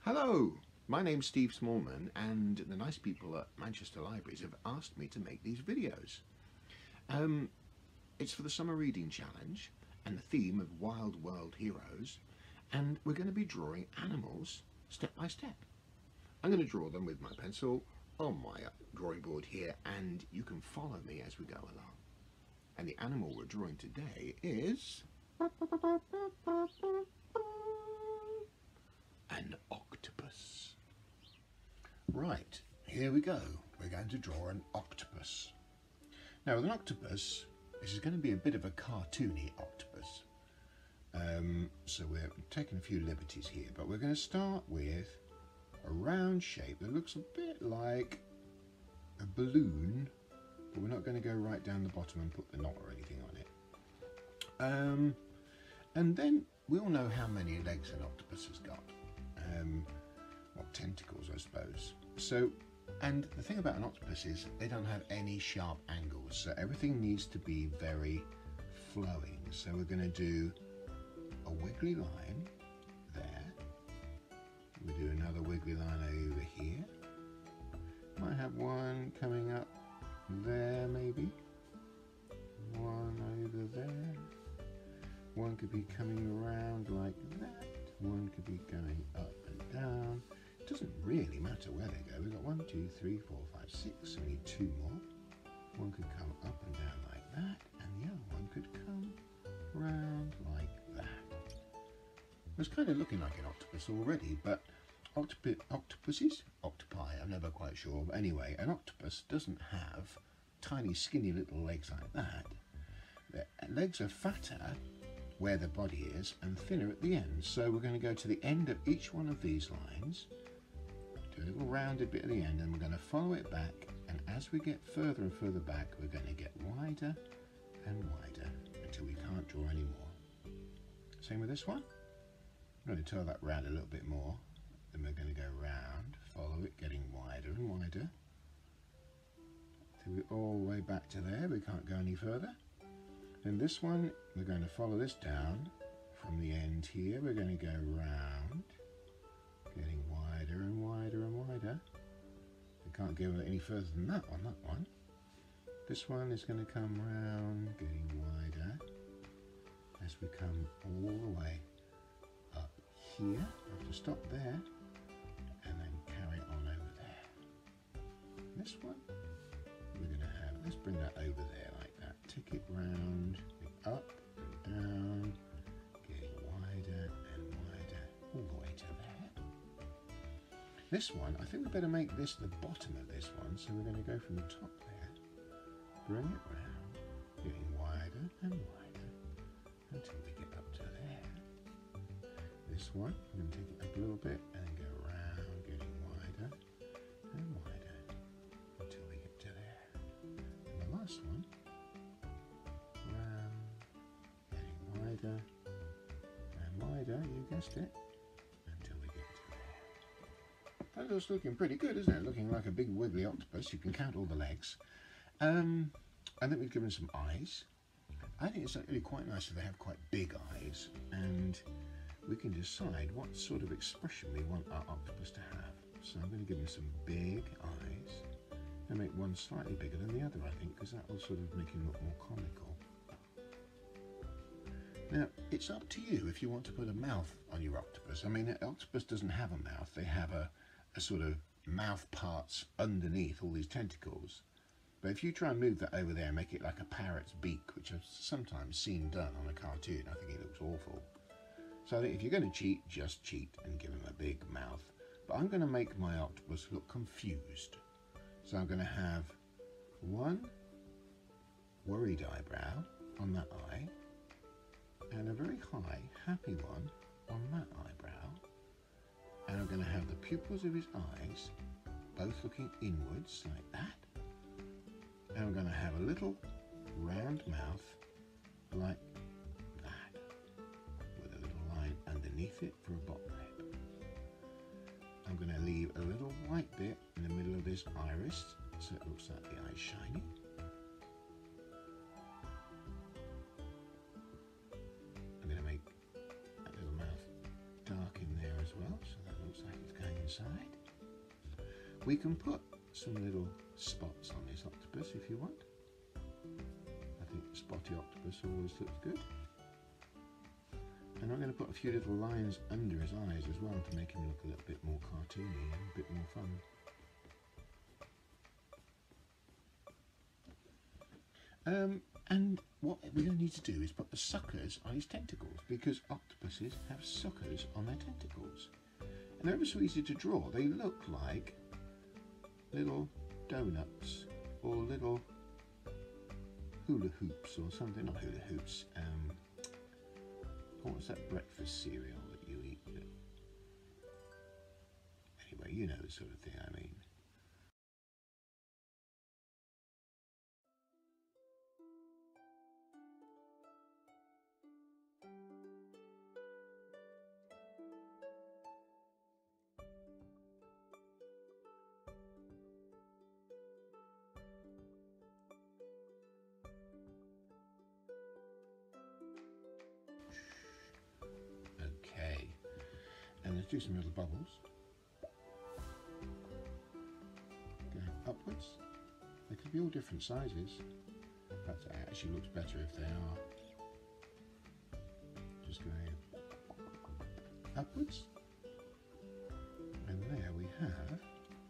Hello, my name's Steve Smallman, and the nice people at Manchester Libraries have asked me to make these videos. It's for the Summer Reading Challenge and the theme of Wild World Heroes, and we're going to be drawing animals step by step. I'm going to draw them with my pencil on my drawing board here, and you can follow me as we go along. And the animal we're drawing today is an octopus. Right, here we go. We're going to draw an octopus. Now with an octopus, this is going to be a bit of a cartoony octopus. So we're taking a few liberties here, but we're going to start with a round shape that looks a bit like a balloon, but we're not going to go right down the bottom and put the knot or anything on it. And then we all know how many legs an octopus has got. Well, tentacles, I suppose. So, and the thing about an octopus is they don't have any sharp angles, so everything needs to be very flowing. So we're going to do a wiggly line there. We'll do another wiggly line over here. Might have one coming up there, maybe. One over there. One could be coming around like that. One could be going up and down. It doesn't really matter where they go. We've got 1, 2, 3, 4, 5, 6. So we need 2 more. One could come up and down like that, and the other one could come round like that. It's kind of looking like an octopus already, but octopuses? Octopi, I'm never quite sure. But anyway, an octopus doesn't have tiny skinny little legs like that. Their legs are fatter where the body is and thinner at the end. So we're going to go to the end of each one of these lines, do a little rounded bit at the end, and we're going to follow it back, and as we get further and further back, we're going to get wider and wider until we can't draw any more. Same with this one. I'm going to turn that round a little bit more, then we're going to go round, follow it, getting wider and wider till we're all the way back to there. We can't go any further. And this one, we're going to follow this down from the end here. We're going to go round, getting wider and wider and wider. We can't go any further than that one. This one is going to come round, getting wider as we come all the way up here. We have to stop there and then carry on over there. This one, we're going to have, let's bring that over there like that. Tick it round, up and down, getting wider and wider all the way to there. This one, I think we better make this the bottom of this one, so we're going to go from the top there, bring it round, getting wider and wider until we get up to there. This one, we're going to take it up a little bit and then go round, getting wider and wider until we get to there. And the last one, wider and wider, you guessed it, until we get to there. That's looking pretty good, isn't it? Looking like a big wiggly octopus. You can count all the legs. And then we've given some eyes. I think it's actually quite nice if they have quite big eyes, and we can decide what sort of expression we want our octopus to have. So I'm going to give him some big eyes and make one slightly bigger than the other, I think, because that will sort of make him look more comical. Now, it's up to you if you want to put a mouth on your octopus. I mean, an octopus doesn't have a mouth. They have a sort of mouth parts underneath all these tentacles. But if you try and move that over there and make it like a parrot's beak, which I've sometimes seen done on a cartoon, I think it looks awful. So I think if you're going to cheat, just cheat and give him a big mouth. But I'm going to make my octopus look confused. So I'm going to have one worried eyebrow on that eye, and a very high, happy one on that eyebrow. And I'm going to have the pupils of his eyes both looking inwards like that. And I'm going to have a little round mouth like that, with a little line underneath it for a bottom lip. I'm going to leave a little white bit in the middle of this iris so it looks like the eye's shiny. I'm going to make that little mouth dark in there as well, so that looks like it's side. We can put some little spots on this octopus if you want. I think spotty octopus always looks good. And I'm going to put a few little lines under his eyes as well to make him look a little bit more cartoony and a bit more fun. And what we're going to need to do is put the suckers on his tentacles, because octopuses have suckers on their tentacles. And they're ever so easy to draw. They look like little donuts or little hula hoops or something. Not hula hoops. What's that breakfast cereal that you eat? Anyway, you know the sort of thing I mean. Okay, and let's do some little bubbles. Going upwards. They could be all different sizes. That actually looks better if they are. Just going upwards. And there we have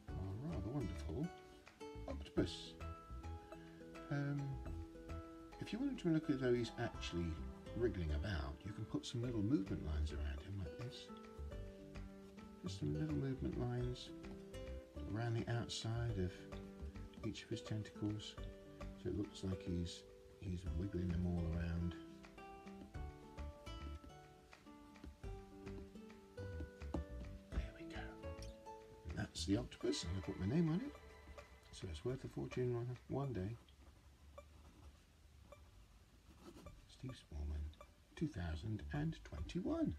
our rather wonderful octopus. If you wanted to look as though he's actually wriggling about, you can put some little movement lines around him like this. Just some little movement lines around the outside of each of his tentacles, so it looks like he's wiggling them all around. There we go. And that's the octopus, and I put my name on it, so it's worth a fortune one day. Steve Smallman, 2021.